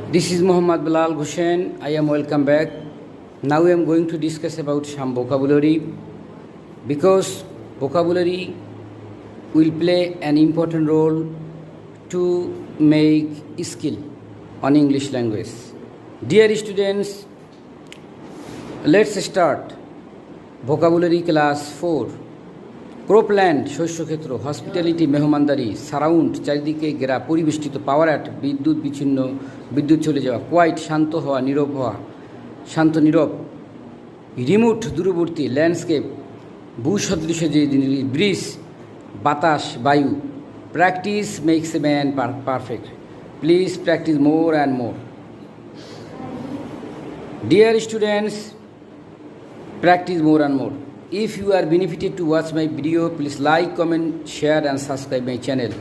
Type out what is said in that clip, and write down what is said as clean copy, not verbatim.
This is Muhammad Bilal Hussain. I am welcome back. Now I am going to discuss about some vocabulary because vocabulary will play an important role to make skill on English language. Dear students, let's start vocabulary class 4. ক্রপল্যান্ড শস্যক্ষেত্র, hospitality মেহমানদারি, surround চারিদিকে ঘেরা পরিবেষ্টিত, পাওয়ার at বিদ্যুৎ বিচ্ছিন্ন, বিদ্যুৎ চলে যাওয়া, quite শান্ত হওয়া, নীরব হওয়া, শান্ত নীরব, রিমোট দূরবর্তী, ল্যান্ডস্কেপ ভূসদৃশ্য, যে ব্রিজ বাতাস বায়ু, practice makes a man perfect, please practice more and more. Dear students, practice more and more. If you are benefited to watch my video, please like, comment, share and subscribe my channel.